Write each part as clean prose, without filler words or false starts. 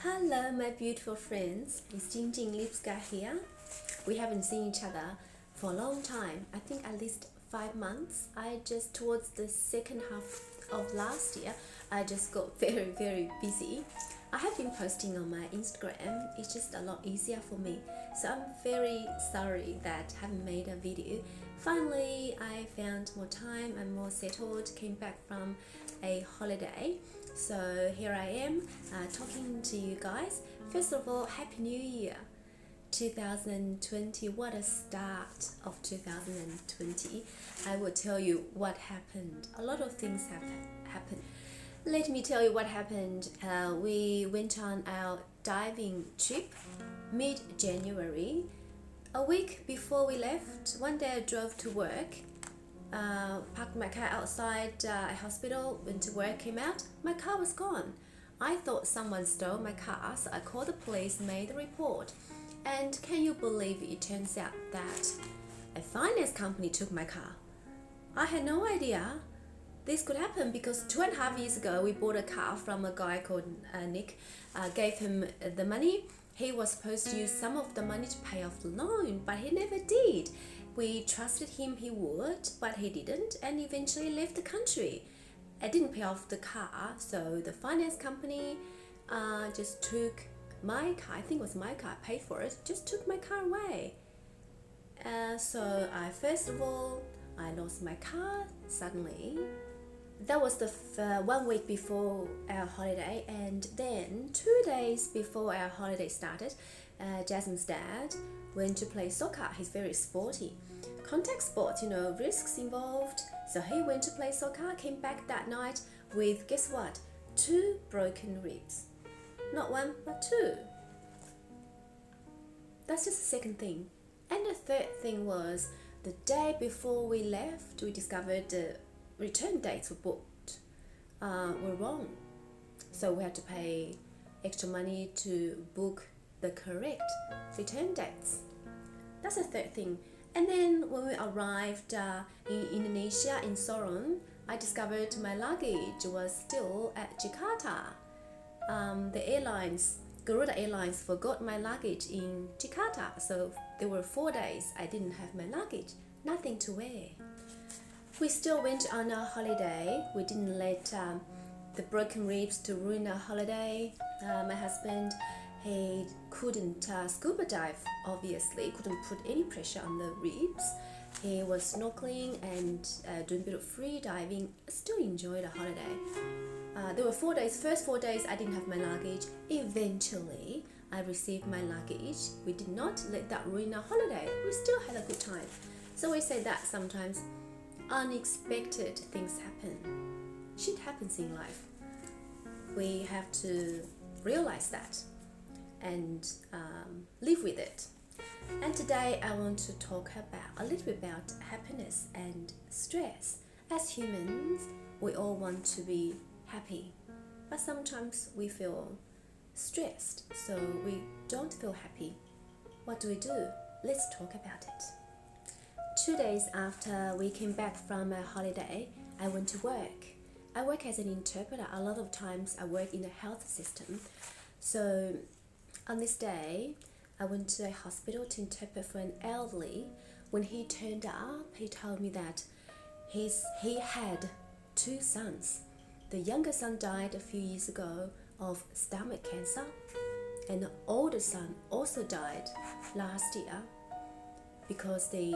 Hello, my beautiful friends. It's Jingjing Lipska here. We haven't seen each other for a long time. I think at least 5 months. Towards the second half of last year, I just got very busy. I have been posting on my Instagram. It's just a lot easier for me. So I'm very sorry that I haven't made a video. Finally, I found more time. I'm more settled. Came back from a holiday. So here I am talking to you guys. First of all, Happy New Year 2020. What a start of 2020. I will tell you what happened. A lot of things have happened. Let me tell you what happened. We went on our diving trip mid-January. A week before we left, one day I drove to work. Parked my car outside a hospital, went to work, came out, my car was gone. I thought someone stole my car, so I called the police, made a report. And can you believe it turns out that a finance company took my car? I had no idea this could happen because 2.5 years ago we bought a car from a guy called Nick, gave him the money. He was supposed to use some of the money to pay off the loan, but he never did. We trusted him he would, but he didn't, and eventually left the country. I didn't pay off the car, so the finance company just took my car. I think it was my car, I paid for it, just took my car away. So first of all, I lost my car suddenly. That was the 1 week before our holiday, and then 2 days before our holiday started, Jasmine's dad went to play soccer. He's very sporty. Contact sports, risks involved. So he went to play soccer, came back that night with, guess what? 2 broken ribs. Not 1, but 2. That's just the second thing. And the third thing was, the day before we left, we discovered the return dates were booked, were wrong. So we had to pay extra money to book the correct return dates. That's the third thing. And then when we arrived in Indonesia, in Sorong, I discovered my luggage was still at Jakarta. The airlines, Garuda Airlines, forgot my luggage in Jakarta. So there were 4 days I didn't have my luggage, nothing to wear. We still went on our holiday. We didn't let the broken ribs to ruin our holiday. My husband, he couldn't scuba dive, obviously, couldn't put any pressure on the ribs. He was snorkeling and doing a bit of free diving. Still enjoyed a holiday. There were 4 days. First 4 days I didn't have my luggage. Eventually I received my luggage. We did not let that ruin our holiday. We still had a good time. So we say that sometimes unexpected things happen. Shit happens in life. We have to realize that and live with it. And today I want to talk a little bit about happiness and stress. As humans, we all want to be happy, but sometimes we feel stressed, so we don't feel happy. What do? Let's talk about it. 2 days after we came back from a holiday, I went to work. I work as an interpreter. A lot of times I work in the health system. So on this day, I went to a hospital to interpret for an elderly. When he turned up, he told me that he had 2 sons. The younger son died a few years ago of stomach cancer, and the older son also died last year because the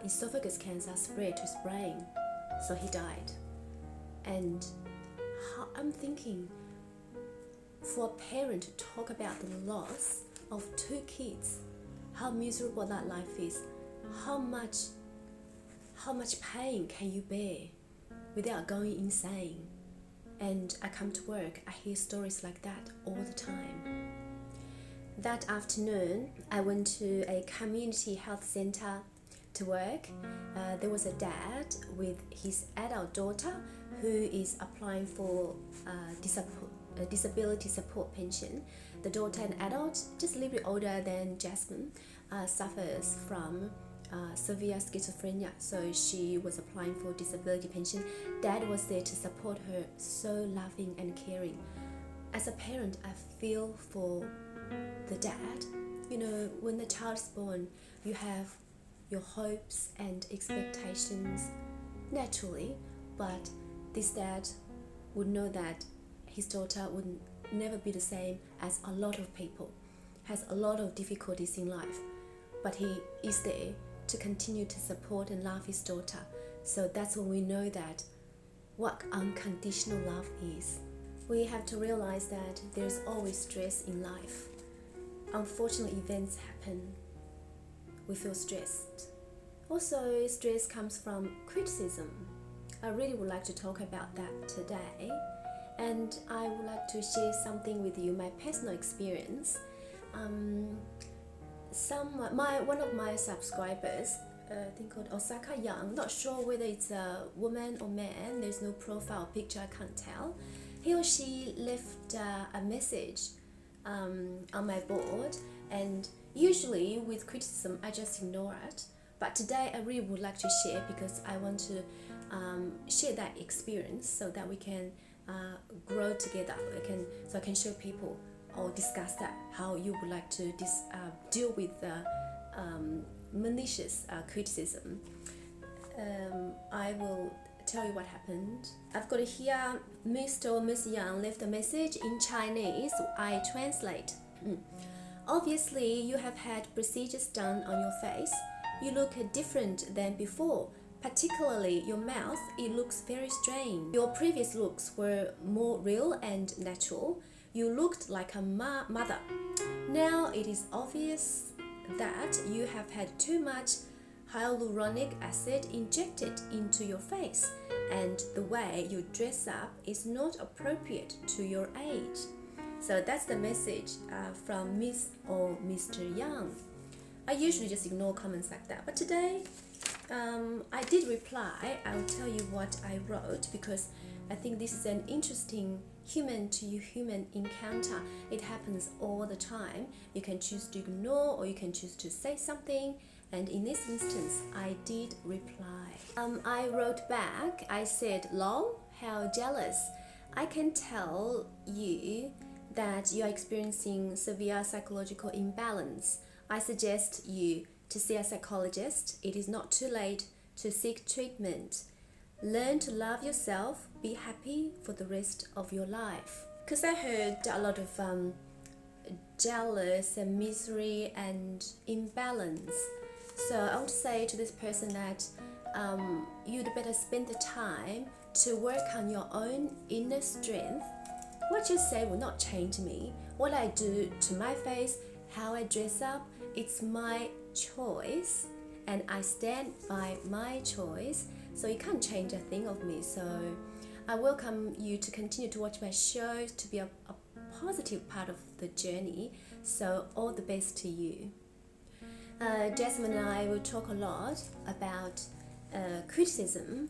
esophagus cancer spread to his brain, so he died. And I'm thinking, for a parent to talk about the loss of 2 kids, how miserable that life is, how much pain can you bear without going insane? And I come to work, I hear stories like that all the time. That afternoon, I went to a community health center to work. There was a dad with his adult daughter who is applying for a disability support pension. The daughter, an adult, just a little bit older than Jasmine, suffers from severe schizophrenia, so she was applying for disability pension. Dad was there to support her, so loving and caring. as a parent, I feel for the dad. You know, when the child is born, you have your hopes and expectations naturally, but this dad would know that his daughter would never be the same as a lot of people, has a lot of difficulties in life, but he is there to continue to support and love his daughter. So that's when we know that what unconditional love is. We have to realize that there's always stress in life. Unfortunate events happen. We feel stressed. Also, stress comes from criticism. I really would like to talk about that today, and I would like to share something with you, my personal experience. One of my subscribers, I think called Osaka Young, not sure whether it's a woman or man, there's no profile picture, I can't tell. He or she left a message on my board, and usually with criticism I just ignore it, but today I really would like to share because I want to share that experience so that we can grow together. I can show people or discuss that how you would like to deal with malicious criticism. I will tell you what happened. I've got here, Mr. or Miss Yang left a message in Chinese. I translate. Obviously, you have had procedures done on your face. You look different than before. Particularly your mouth, it looks very strange. Your previous looks were more real and natural. You looked like a mother. Now it is obvious that you have had too much hyaluronic acid injected into your face, and the way you dress up is not appropriate to your age. So that's the message from Miss or Mr. Yang. I usually just ignore comments like that, but today I did reply. I'll tell you what I wrote because I think this is an interesting human encounter. It happens all the time. You can choose to ignore or you can choose to say something, and in this instance I did reply. I wrote back. I said, lol, how jealous. I can tell you that you are experiencing severe psychological imbalance. I suggest you to see a psychologist. It is not too late to seek treatment. Learn to love yourself. Be happy for the rest of your life. Because I heard a lot of jealous and misery and imbalance. So I would say to this person that you'd better spend the time to work on your own inner strength. What you say will not change me. What I do to my face, how I dress up, it's my choice, and I stand by my choice. So you can't change a thing of me. So I welcome you to continue to watch my shows, to be a positive part of the journey. So all the best to you. Jasmine and I will talk a lot about criticism.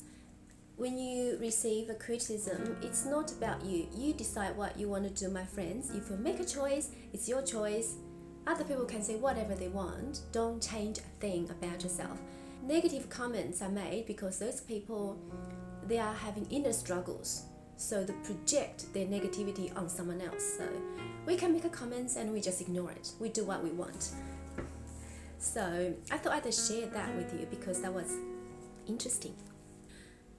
When you receive a criticism, it's not about you. You decide what you want to do, my friends. If you make a choice, it's your choice. Other people can say whatever they want. Don't change a thing about yourself. Negative comments are made because those people, they are having inner struggles. So they project their negativity on someone else. So we can make a comment and we just ignore it. We do what we want. So I thought I'd share that with you because that was interesting.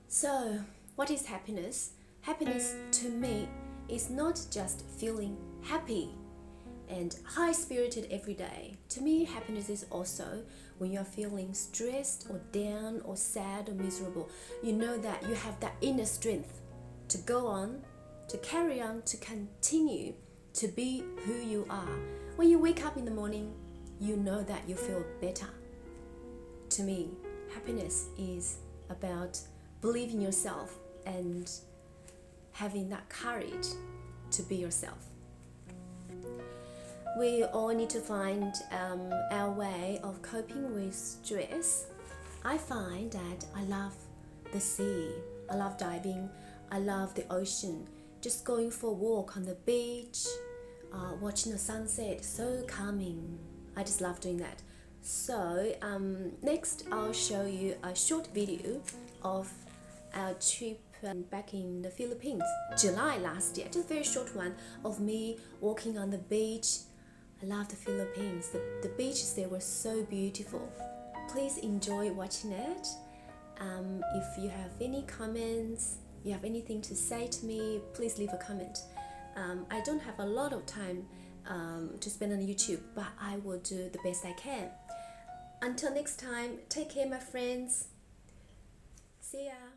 So what is happiness? Happiness to me is not just feeling happy and high-spirited every day. To me, happiness is also when you're feeling stressed or down or sad or miserable. You know that you have that inner strength to go on, to carry on, to continue to be who you are. When you wake up in the morning, you know that you feel better. To me, happiness is about believing yourself and having that courage to be yourself. We all need to find our way of coping with stress. I find that I love the sea. I love diving. I love the ocean. Just going for a walk on the beach, watching the sunset, so calming. I just love doing that. So next I'll show you a short video of our trip back in the Philippines, July last year. Just a very short one of me walking on the beach. I love the Philippines. The beaches there were so beautiful. Please enjoy watching it. If you have any comments, you have anything to say to me, please leave a comment. I don't have a lot of time to spend on YouTube, but I will do the best I can. Until next time, take care, my friends. See ya.